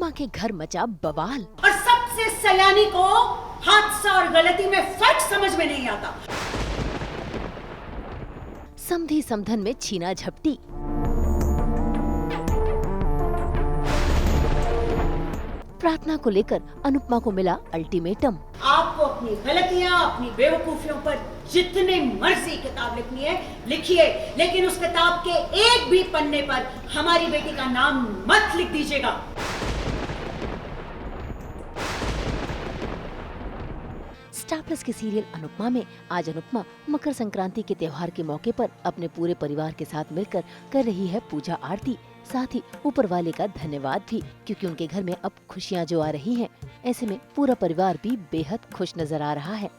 अनुपमा के घर मचा बवाल। और सबसे सयानी को हादसा और गलती में फर्क समझ में नहीं आता। समधी समधन में छीना झपटी। प्रार्थना को लेकर अनुपमा को मिला अल्टीमेटम। आपको अपनी गलतियां, अपनी बेवकूफियों पर जितने मर्जी किताब लिखनी है लिखिए, लेकिन उस किताब के एक भी पन्ने पर हमारी बेटी का नाम मत लिख दीजिएगा। स्टार प्लस के सीरियल अनुपमा में आज अनुपमा मकर संक्रांति के त्योहार के मौके पर अपने पूरे परिवार के साथ मिलकर कर रही है पूजा आरती। साथ ही ऊपर वाले का धन्यवाद भी, क्योंकि उनके घर में अब खुशियां जो आ रही हैं, ऐसे में पूरा परिवार भी बेहद खुश नजर आ रहा है।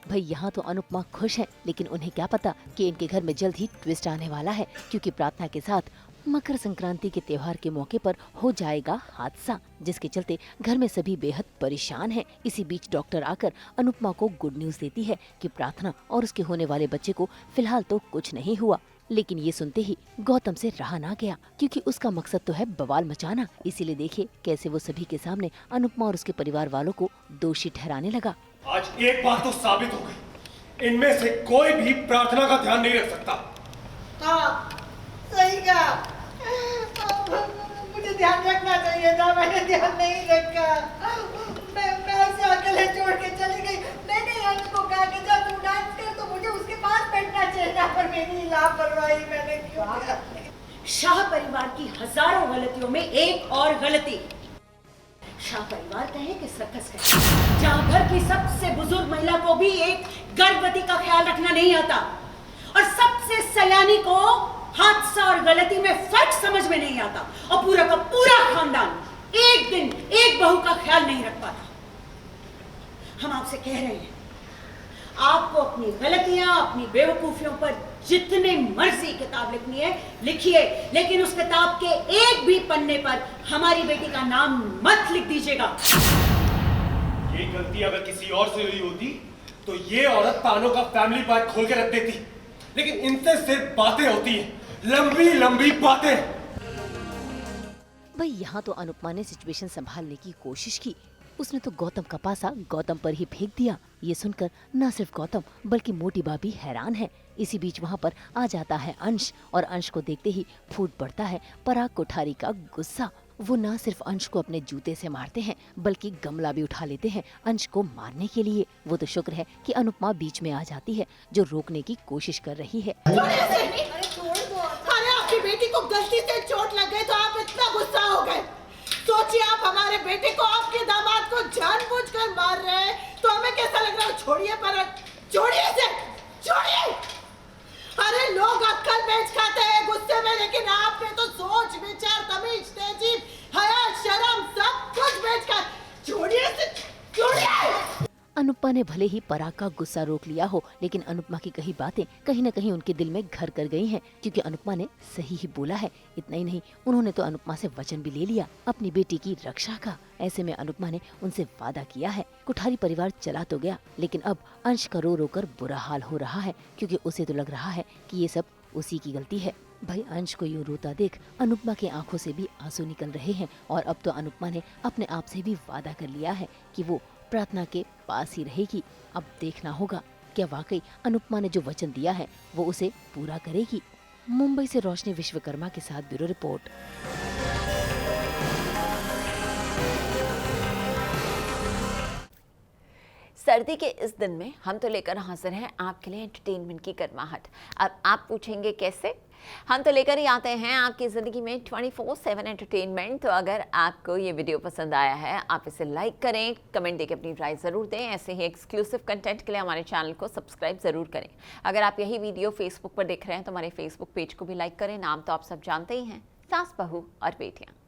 भाई यहाँ तो अनुपमा खुश है, लेकिन उन्हें क्या पता कि इनके घर में जल्द ही ट्विस्ट आने वाला है, क्योंकि प्रार्थना के साथ मकर संक्रांति के त्योहार के मौके पर हो जाएगा हादसा, जिसके चलते घर में सभी बेहद परेशान हैं। इसी बीच डॉक्टर आकर अनुपमा को गुड न्यूज देती है कि प्रार्थना और उसके होने वाले बच्चे को फिलहाल तो कुछ नहीं हुआ। लेकिन ये सुनते ही गौतम से रहा ना गया, क्योंकि उसका मकसद तो है बवाल मचाना। इसीलिए देखिए कैसे वो सभी के सामने अनुपमा और उसके परिवार वालों को दोषी ठहराने लगा। आज एक बात तो साबित हो गई, इनमें से कोई भी प्रार्थना का ध्यान नहीं रख सकता। हाँ, सही कहा। मुझे ध्यान रखना चाहिए था, मैंने ध्यान नहीं रखा। मैं उसे अकेले छोड़ के चली गई। मैंने अंश को कहा कि जब तू डांस कर तो मुझे उसके पास बैठना चाहिए था, पर मेरी लापरवाही मैंने क्यों की? शाह परिवार की हजारों गलतियों में एक और गलती। शाह परिवार कहे कि सर्कस कहे, जहाँ घर की सबसे बुजुर्ग महिला को भी एक गर्भवती का ख्याल रखना नहीं आता, और सबसे सयानी को हादसा और गलती में फर्क समझ में नहीं आता, और पूरा का पूरा खानदान एक दिन एक बहू का ख्याल नहीं रख पाता। हम आपसे कह रहे हैं, आपको अपनी गलतियां, अपनी बेवकूफियों पर जितने मर्जी किताब लिखनी है लिखिए, लेकिन उस किताब के एक भी पन्ने पर हमारी बेटी का नाम मत लिख दीजिएगा। ये गलती अगर किसी और से हुई होती तो ये औरत तानों का फैमिली पैक खोल के रख देती, लेकिन इनसे सिर्फ बातें होती हैं, लंबी लंबी बातें। भाई यहाँ तो अनुपमा ने सिचुएशन संभालने की कोशिश की। उसने तो गौतम का पासा गौतम पर ही फेंक दिया। ये सुनकर न सिर्फ गौतम बल्कि मोटी बा भी हैरान है। इसी बीच वहाँ पर आ जाता है अंश, और अंश को देखते ही फूट पड़ता है पराग कोठारी का गुस्सा। वो न सिर्फ अंश को अपने जूते से मारते हैं, बल्कि गमला भी उठा लेते हैं अंश को मारने के लिए। वो तो शुक्र है कि अनुपमा बीच में आ जाती है, जो रोकने की कोशिश कर रही है। अरे आपकी बेटी को गलती से चोट लग गई तो आप इतना गुस्सा हो गए। सोचिए, आप हमारे बेटे को, आपके दामाद को जानबूझकर मार रहे हैं, तो हमें कैसा लग रहा है? छोड़िए पराग, छोड़िए इसे, छोड़िए। अरे लोग अक्कल बेच खाते हैं गुस्से में, लेकिन आपने तो सोच, विचार, तमीज, तहजीब, हया, शर्म सब कुछ बेच कर। छोड़िए इसे, छोड़िए। अनुपमा ने भले ही पराग का गुस्सा रोक लिया हो, लेकिन अनुपमा की कही बातें कहीं न कहीं उनके दिल में घर कर गई हैं, क्योंकि अनुपमा ने सही ही बोला है। इतना ही नहीं, उन्होंने तो अनुपमा से वचन भी ले लिया अपनी बेटी की रक्षा का। ऐसे में अनुपमा ने उनसे वादा किया है। कोठारी परिवार चला तो गया, लेकिन अब अंश का रो रो कर बुरा हाल हो रहा है, क्योंकि उसे तो लग रहा है कि ये सब उसी की गलती है। भाई अंश को यूँ रोता देख अनुपमा की आंखों से भी आंसू निकल रहे हैं, और अब तो अनुपमा ने अपने आप से भी वादा कर लिया है कि वो प्रार्थना के पास ही रहेगी। अब देखना होगा क्या वाकई अनुपमा ने जो वचन दिया है वो उसे पूरा करेगी। मुंबई से रोशनी विश्वकर्मा के साथ ब्यूरो रिपोर्ट। सर्दी के इस दिन में हम तो लेकर हाजिर हैं आपके लिए एंटरटेनमेंट की गर्माहट। अब आप पूछेंगे कैसे? हम तो लेकर ही आते हैं आपकी ज़िंदगी में 24/7 एंटरटेनमेंट। तो अगर आपको ये वीडियो पसंद आया है, आप इसे लाइक करें, कमेंट देके अपनी राय ज़रूर दें। ऐसे ही एक्सक्लूसिव कंटेंट के लिए हमारे चैनल को सब्सक्राइब ज़रूर करें। अगर आप यही वीडियो फेसबुक पर देख रहे हैं तो हमारे फेसबुक पेज को भी लाइक करें। नाम तो आप सब जानते ही हैं, सास, बहू और बेटियाँ।